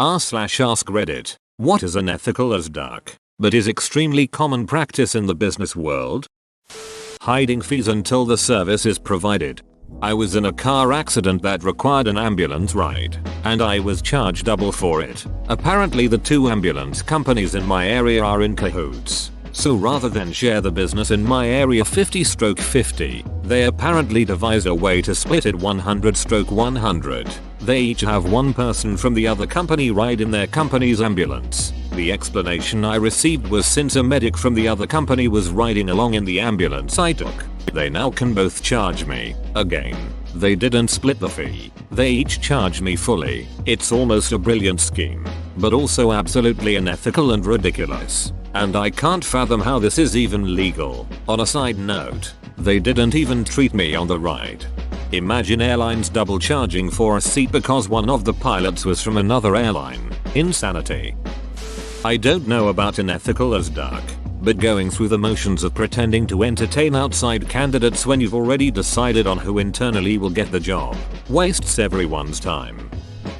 r/ask Reddit. What is unethical as duck, but is extremely common practice in the business world? Hiding fees until the service is provided. I was in a car accident that required an ambulance ride, and I was charged double for it. Apparently the two ambulance companies in my area are in cahoots. So rather than share the business in my area 50/50, they apparently devised a way to split it 100/100. They each have one person from the other company ride in their company's ambulance. The explanation I received was since a medic from the other company was riding along in the ambulance I took, they now can both charge me. Again, they didn't split the fee. They each charged me fully. It's almost a brilliant scheme, but also absolutely unethical and ridiculous. And I can't fathom how this is even legal. On a side note, they didn't even treat me on the ride. Imagine airlines double charging for a seat because one of the pilots was from another airline. Insanity. I don't know about unethical as duck, but going through the motions of pretending to entertain outside candidates when you've already decided on who internally will get the job wastes everyone's time.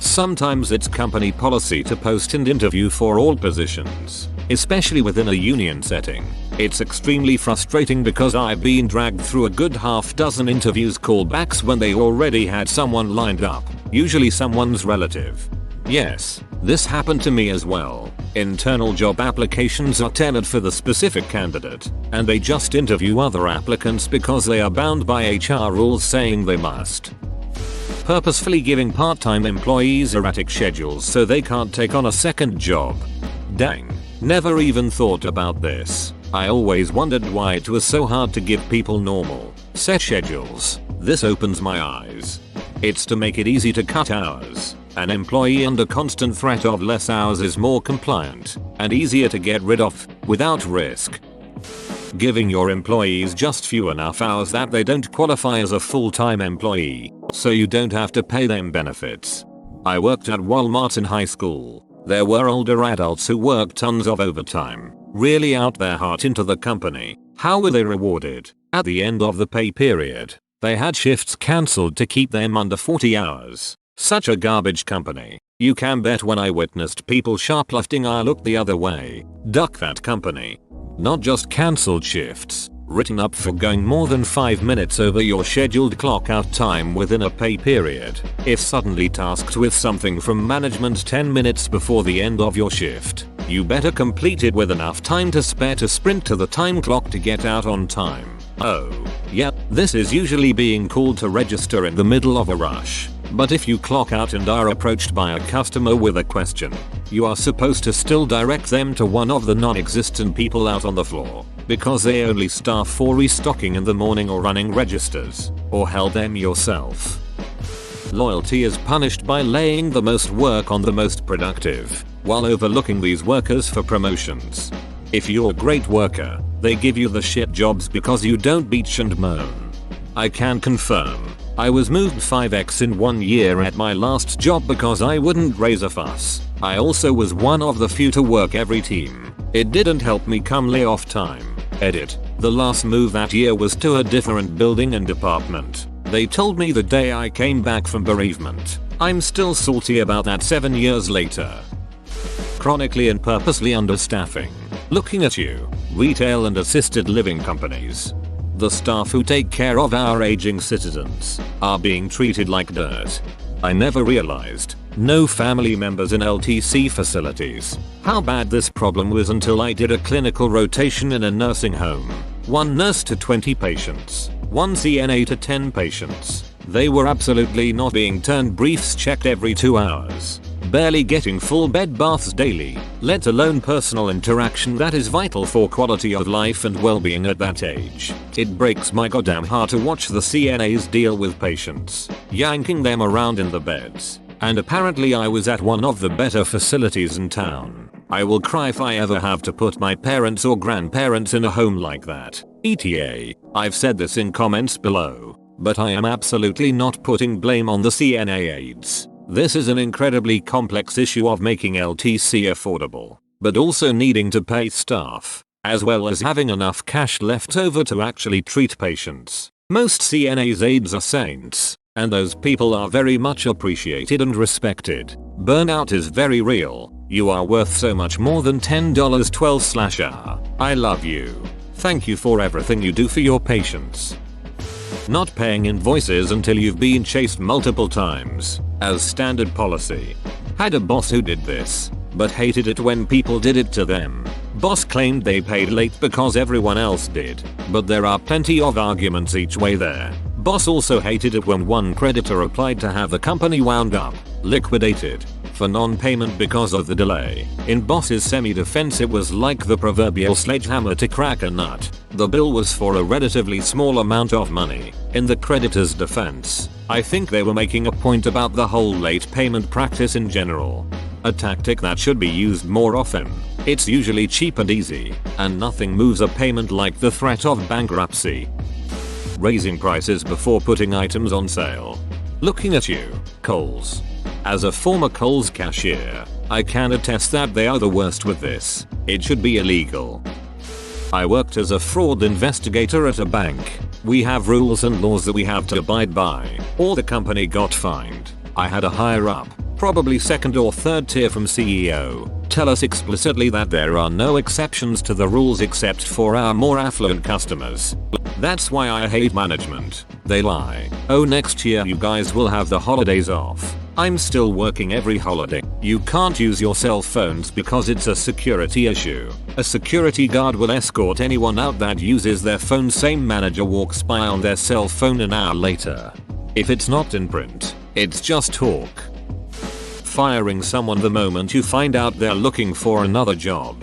Sometimes it's company policy to post and interview for all positions, especially within a union setting. It's extremely frustrating because I've been dragged through a good half dozen interviews callbacks when they already had someone lined up, usually someone's relative. Yes, this happened to me as well. Internal job applications are tailored for the specific candidate, and they just interview other applicants because they are bound by HR rules saying they must. Purposefully giving part-time employees erratic schedules so they can't take on a second job. Dang, never even thought about this. I always wondered why it was so hard to give people normal, set schedules. This opens my eyes. It's to make it easy to cut hours. An employee under constant threat of less hours is more compliant and easier to get rid of without risk. Giving your employees just few enough hours that they don't qualify as a full-time employee, so you don't have to pay them benefits. I worked at Walmart in high school. There were older adults who worked tons of overtime, really out their heart into the company. How were they rewarded? At the end of the pay period, they had shifts cancelled to keep them under 40 hours. Such a garbage company. You can bet when I witnessed people shoplifting I looked the other way. Duck that company. Not just cancelled shifts, written up for going more than 5 minutes over your scheduled clock out time within a pay period. If suddenly tasked with something from management 10 minutes before the end of your shift, you better complete it with enough time to spare to sprint to the time clock to get out on time. Oh, yep, this is usually being called to register in the middle of a rush. But if you clock out and are approached by a customer with a question, you are supposed to still direct them to one of the non-existent people out on the floor, because they only staff for restocking in the morning or running registers, or help them yourself. Loyalty is punished by laying the most work on the most productive, while overlooking these workers for promotions. If you're a great worker, they give you the shit jobs because you don't bitch and moan. I can confirm. I was moved 5x in 1 year at my last job because I wouldn't raise a fuss. I also was one of the few to work every team. It didn't help me come layoff time. Edit. The last move that year was to a different building and department. They told me the day I came back from bereavement. I'm still salty about that 7 years later. Chronically and purposely understaffing. Looking at you. Retail and assisted living companies. The staff who take care of our aging citizens are being treated like dirt. I never realized, no family members in LTC facilities, how bad this problem was until I did a clinical rotation in a nursing home. 1 nurse to 20 patients, 1 CNA to 10 patients. They were absolutely not being turned briefs checked every 2 hours. Barely getting full bed baths daily, let alone personal interaction that is vital for quality of life and well-being at that age. It breaks my goddamn heart to watch the CNAs deal with patients, yanking them around in the beds. And apparently I was at one of the better facilities in town. I will cry if I ever have to put my parents or grandparents in a home like that. ETA, I've said this in comments below, but I am absolutely not putting blame on the CNA aides. This is an incredibly complex issue of making LTC affordable, but also needing to pay staff, as well as having enough cash left over to actually treat patients. Most CNA's aides are saints, And those people are very much appreciated and respected. Burnout is very real. You are worth so much more than $10.12/hour. I love you. Thank you for everything you do for your patients. Not paying invoices until you've been chased multiple times, as standard policy. Had a boss who did this, but hated it when people did it to them. Boss claimed they paid late because everyone else did, but there are plenty of arguments each way there. Boss also hated it when one creditor applied to have the company wound up, liquidated, for non-payment because of the delay. In boss's semi-defense, it was like the proverbial sledgehammer to crack a nut. The bill was for a relatively small amount of money. In the creditor's defense, I think they were making a point about the whole late payment practice in general. A tactic that should be used more often. It's usually cheap and easy, and nothing moves a payment like the threat of bankruptcy. Raising prices before putting items on sale. Looking at you, Kohl's. As a former Kohl's cashier, I can attest that they are the worst with this. It should be illegal. I worked as a fraud investigator at a bank. We have rules and laws that we have to abide by, or the company got fined. I had a higher up, probably second or third tier from CEO, tell us explicitly that there are no exceptions to the rules except for our more affluent customers. That's why I hate management. They lie. Oh, next year you guys will have the holidays off. I'm still working every holiday. You can't use your cell phones because it's a security issue. A security guard will escort anyone out that uses their phone. Same manager walks by on their cell phone an hour later. If it's not in print, it's just talk. Firing someone the moment you find out they're looking for another job.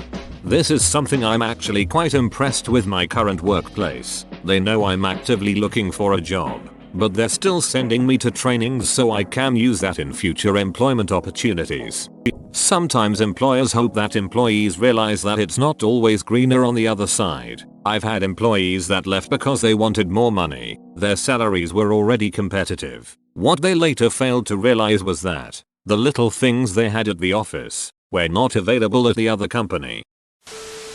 This is something I'm actually quite impressed with my current workplace. They know I'm actively looking for a job, but they're still sending me to trainings so I can use that in future employment opportunities. Sometimes employers hope that employees realize that it's not always greener on the other side. I've had employees that left because they wanted more money. Their salaries were already competitive. What they later failed to realize was that the little things they had at the office were not available at the other company.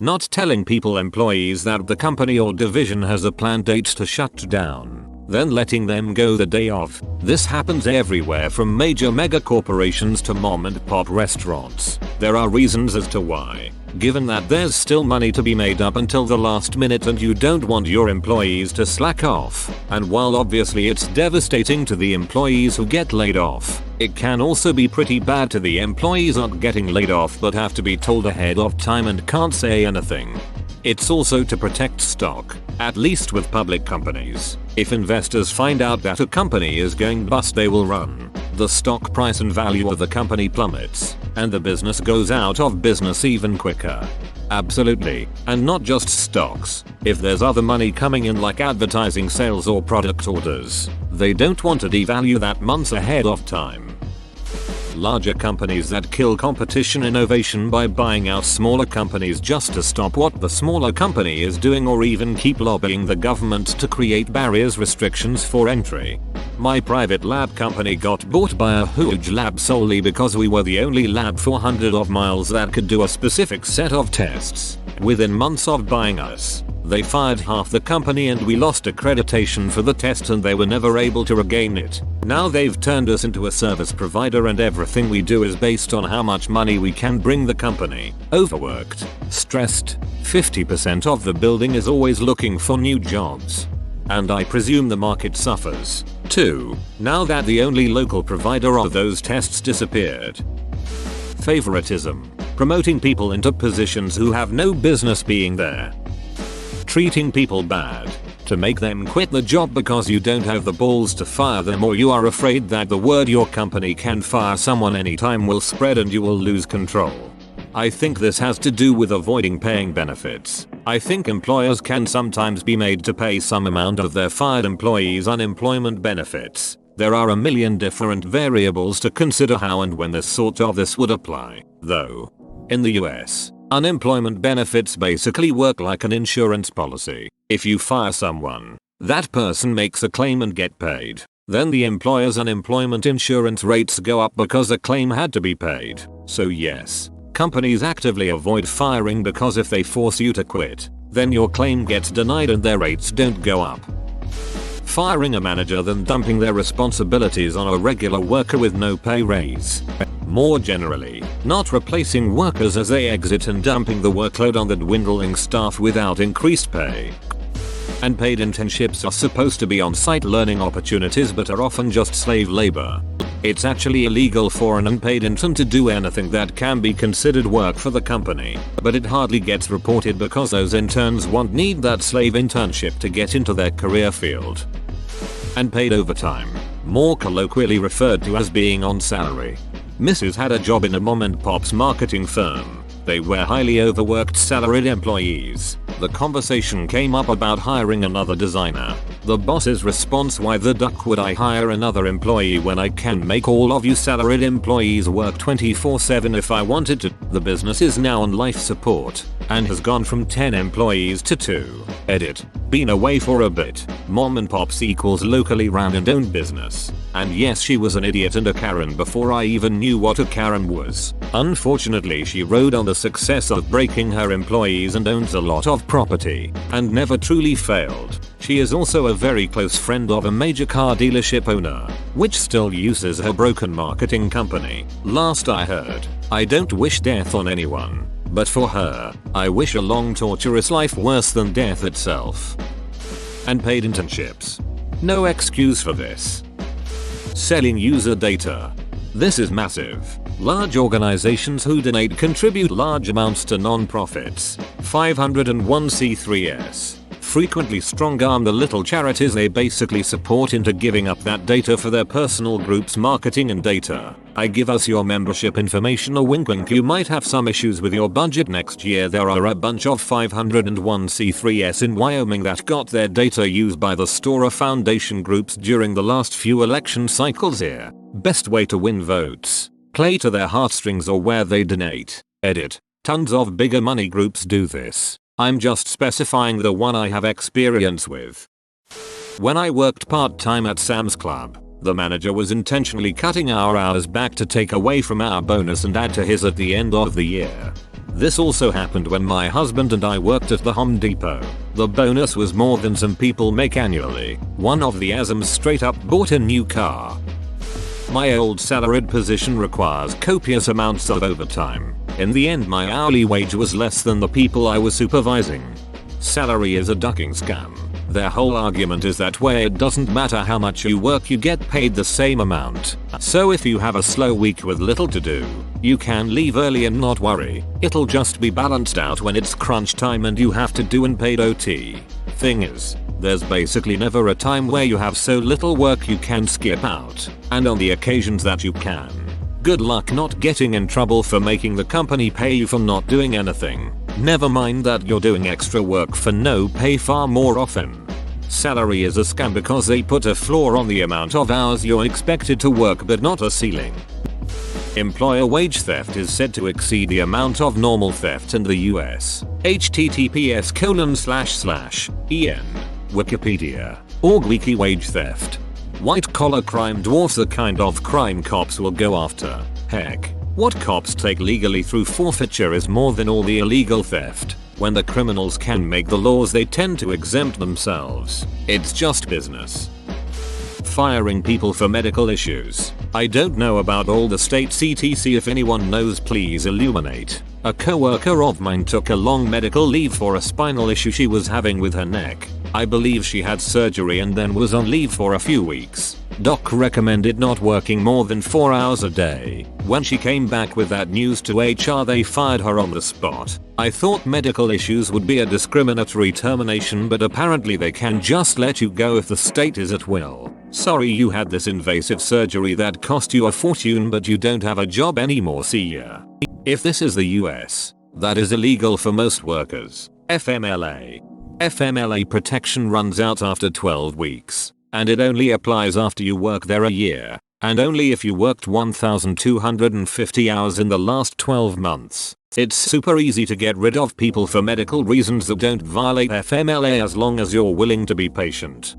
Not telling employees that the company or division has a planned date to shut down, then letting them go the day of. This happens everywhere from major mega corporations to mom and pop restaurants. There are reasons as to why. Given that there's still money to be made up until the last minute and you don't want your employees to slack off, and while obviously it's devastating to the employees who get laid off, it can also be pretty bad to the employees not getting laid off but have to be told ahead of time and can't say anything. It's also to protect stock, at least with public companies. If investors find out that a company is going bust, they will run. The stock price and value of the company plummets, and the business goes out of business even quicker. Absolutely. And not just stocks. If there's other money coming in like advertising sales or product orders, they don't want to devalue that months ahead of time. Larger companies that kill competition innovation by buying out smaller companies just to stop what the smaller company is doing, or even keep lobbying the government to create barriers, restrictions for entry. My private lab company got bought by a huge lab solely because we were the only lab 400 of miles that could do a specific set of tests. Within months of buying us, they fired half the company and we lost accreditation for the test and they were never able to regain it. Now they've turned us into a service provider and everything we do is based on how much money we can bring the company. Overworked, stressed, 50% of the building is always looking for new jobs. And I presume the market suffers, too, now that the only local provider of those tests disappeared. Favoritism. Promoting people into positions who have no business being there. Treating people bad to make them quit the job because you don't have the balls to fire them, or you are afraid that the word your company can fire someone anytime will spread and you will lose control. I think this has to do with avoiding paying benefits. I think employers can sometimes be made to pay some amount of their fired employees unemployment benefits. There are a million different variables to consider how and when this would apply, though. In the US, unemployment benefits basically work like an insurance policy. If you fire someone, that person makes a claim and get paid. Then the employer's unemployment insurance rates go up because a claim had to be paid. So yes, companies actively avoid firing because if they force you to quit, then your claim gets denied and their rates don't go up. Firing a manager than dumping their responsibilities on a regular worker with no pay raise. More generally, not replacing workers as they exit and dumping the workload on the dwindling staff without increased pay. Unpaid internships are supposed to be on-site learning opportunities but are often just slave labor. It's actually illegal for an unpaid intern to do anything that can be considered work for the company, but it hardly gets reported because those interns won't need that slave internship to get into their career field. Unpaid overtime, more colloquially referred to as being on salary. Mrs. had a job in a mom-and-pop's marketing firm. They were highly overworked salaried employees. The conversation came up about hiring another designer. The boss's response: "Why the duck would I hire another employee when I can make all of you salaried employees work 24/7 if I wanted to?" The business is now on life support and has gone from 10 employees to 2. Edit. Been away for a bit. Mom and pops equals locally ran and owned business. And yes, she was an idiot and a Karen before I even knew what a Karen was. Unfortunately, she rode on the success of breaking her employees and owns a lot of property, and never truly failed. She is also a very close friend of a major car dealership owner, which still uses her broken marketing company. Last I heard, I don't wish death on anyone, but for her, I wish a long torturous life worse than death itself. Unpaid internships. No excuse for this. Selling user data. This is massive. Large organizations who donate contribute large amounts to non-profits. 501c3s. Frequently strong-arm the little charities they basically support into giving up that data for their personal groups' marketing and data. I give us your membership information, a wink wink. You might have some issues with your budget next year. There are a bunch of 501c3s in Wyoming that got their data used by the Storer Foundation groups during the last few election cycles here. Best way to win votes. Play to their heartstrings or where they donate. Edit. Tons of bigger money groups do this. I'm just specifying the one I have experience with. When I worked part-time at Sam's Club, the manager was intentionally cutting our hours back to take away from our bonus and add to his at the end of the year. This also happened when my husband and I worked at the Home Depot. The bonus was more than some people make annually. One of the Azams straight up bought a new car. My old salaried position requires copious amounts of overtime. In the end, my hourly wage was less than the people I was supervising. Salary is a ducking scam. Their whole argument is that where it doesn't matter how much you work, you get paid the same amount. So if you have a slow week with little to do, you can leave early and not worry. It'll just be balanced out when it's crunch time and you have to do unpaid OT. Thing is, there's basically never a time where you have so little work you can skip out. And on the occasions that you can, good luck not getting in trouble for making the company pay you for not doing anything. Never mind that you're doing extra work for no pay far more often. Salary is a scam because they put a floor on the amount of hours you're expected to work but not a ceiling. Employer wage theft is said to exceed the amount of normal theft in the US. https://en. Wikipedia. Org wiki wage theft. White collar crime dwarfs the kind of crime cops will go after. Heck, what cops take legally through forfeiture is more than all the illegal theft. When the criminals can make the laws, they tend to exempt themselves. It's just business. Firing people for medical issues. I don't know about all the states etc. If anyone knows, please illuminate. A coworker of mine took a long medical leave for a spinal issue she was having with her neck. I believe she had surgery and then was on leave for a few weeks. Doc recommended not working more than 4 hours a day. When she came back with that news to HR, they fired her on the spot. I thought medical issues would be a discriminatory termination, but apparently they can just let you go if the state is at will. Sorry you had this invasive surgery that cost you a fortune, but you don't have a job anymore, see ya. If this is the US, that is illegal for most workers. FMLA. FMLA protection runs out after 12 weeks, and it only applies after you work there a year, and only if you worked 1,250 hours in the last 12 months. It's super easy to get rid of people for medical reasons that don't violate FMLA as long as you're willing to be patient.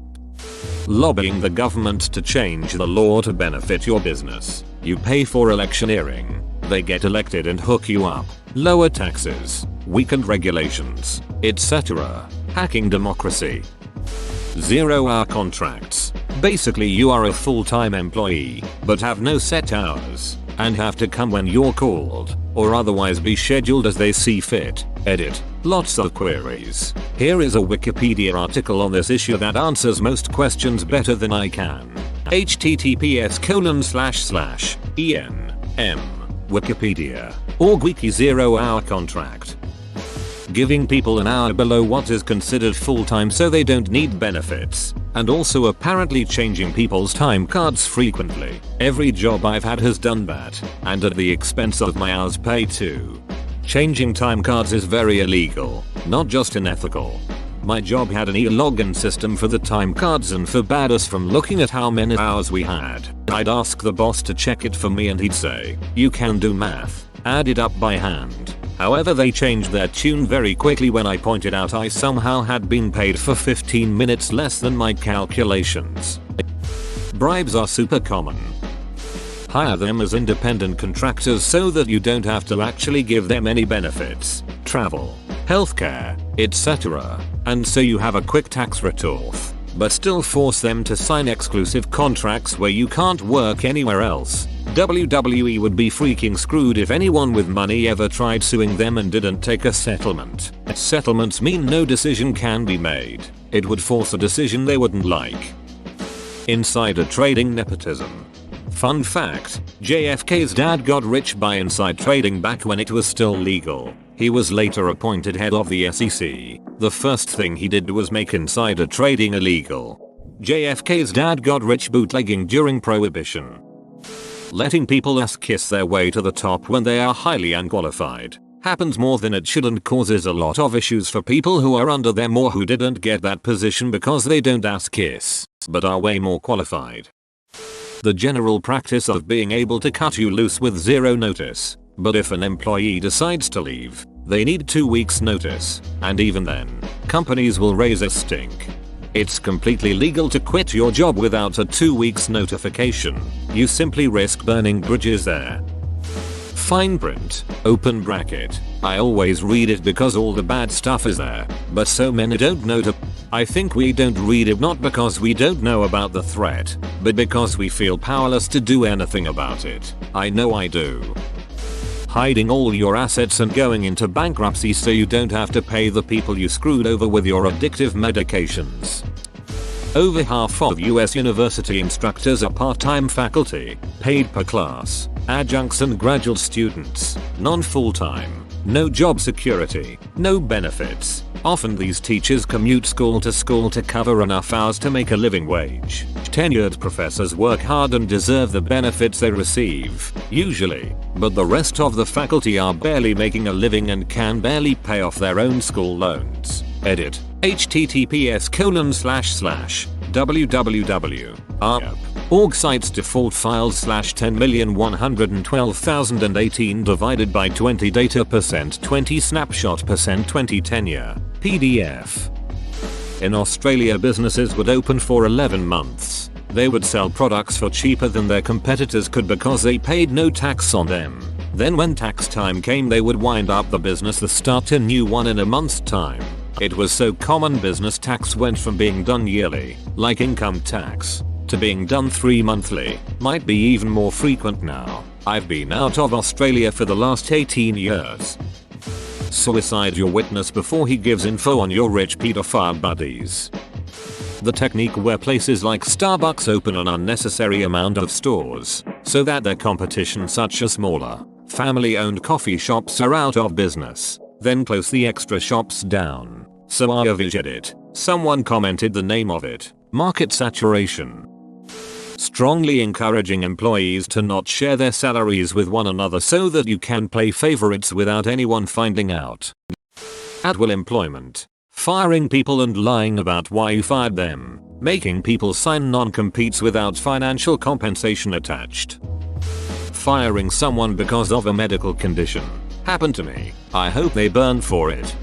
Lobbying the government to change the law to benefit your business. You pay for electioneering. They get elected and hook you up. Lower taxes, weakened regulations, etc. Hacking democracy. 0-hour contracts. Basically you are a full-time employee, but have no set hours, and have to come when you're called, or otherwise be scheduled as they see fit. Edit. Lots of queries. Here is a Wikipedia article on this issue that answers most questions better than I can. https://en.m. Wikipedia. Org Wiki 0-hour contract. Giving people an hour below what is considered full-time so they don't need benefits, and also apparently changing people's time cards frequently. Every job I've had has done that, and at the expense of my hours pay too. Changing time cards is very illegal, not just unethical. My job had an e-login system for the time cards and forbade us from looking at how many hours we had. I'd ask the boss to check it for me and he'd say, "You can do math, add it up by hand." However, they changed their tune very quickly when I pointed out I somehow had been paid for 15 minutes less than my calculations. Bribes are super common. Hire them as independent contractors so that you don't have to actually give them any benefits, travel, healthcare, etc. And so you have a quick tax write-off, but still force them to sign exclusive contracts where you can't work anywhere else. WWE would be freaking screwed if anyone with money ever tried suing them and didn't take a settlement. Settlements mean no decision can be made. It would force a decision they wouldn't like. Insider trading nepotism. Fun fact, JFK's dad got rich by inside trading back when it was still legal. He was later appointed head of the SEC. The first thing he did was make insider trading illegal. JFK's dad got rich bootlegging during Prohibition. Letting people kiss their way to the top when they are highly unqualified happens more than it should and causes a lot of issues for people who are under them or who didn't get that position because they don't kiss, but are way more qualified. The general practice of being able to cut you loose with zero notice, but if an employee decides to leave, they need 2 weeks notice, and even then, companies will raise a stink. It's completely legal to quit your job without a 2 weeks notification. You simply risk burning bridges there. Fine print, open bracket. I always read it because all the bad stuff is there, but so many don't know to. I think we don't read it not because we don't know about the threat, but because we feel powerless to do anything about it. I know I do. Hiding all your assets and going into bankruptcy so you don't have to pay the people you screwed over with your addictive medications. Over half of US university instructors are part-time faculty, paid per class, adjuncts and graduate students, non-full-time, no job security, no benefits. Often these teachers commute school to cover enough hours to make a living wage. Tenured professors work hard and deserve the benefits they receive, usually, but the rest of the faculty are barely making a living and can barely pay off their own school loans. Edit. https://www.arp.org sites default files /10,112,018 divided by 20 data % 20 snapshot % 20 tenure PDF. In Australia, businesses would open for 11 months. They would sell products for cheaper than their competitors could because they paid no tax on them. Then when tax time came, they would wind up the business and start a new one in a month's time. It was so common business tax went from being done yearly, like income tax, to being done 3 monthly, might be even more frequent now. I've been out of Australia for the last 18 years. Suicide your witness before he gives info on your rich pedophile buddies. The technique where places like Starbucks open an unnecessary amount of stores, so that their competition such as smaller, family-owned coffee shops are out of business, then close the extra shops down. So I aviged it. Someone commented the name of it, market saturation. Strongly encouraging employees to not share their salaries with one another so that you can play favorites without anyone finding out. At-will employment. Firing people and lying about why you fired them. Making people sign non-competes without financial compensation attached. Firing someone because of a medical condition. Happened to me. I hope they burn for it.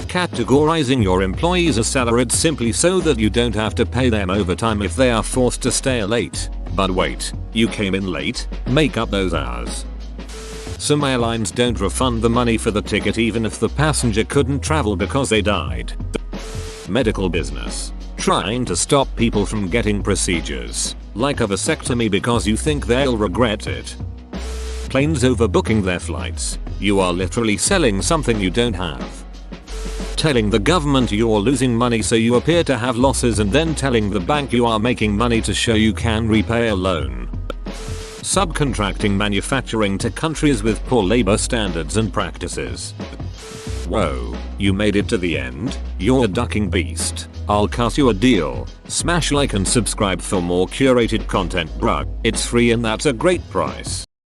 Categorizing your employees as salaried simply so that you don't have to pay them overtime if they are forced to stay late. But wait, you came in late? Make up those hours. Some airlines don't refund the money for the ticket even if the passenger couldn't travel because they died. Medical business. Trying to stop people from getting procedures, like a vasectomy, because you think they'll regret it. Planes overbooking their flights. You are literally selling something you don't have. Telling the government you're losing money so you appear to have losses, and then telling the bank you are making money to show you can repay a loan. Subcontracting manufacturing to countries with poor labor standards and practices. Whoa, you made it to the end? You're a ducking beast. I'll cut you a deal. Smash like and subscribe for more curated content, bruh. It's free and that's a great price.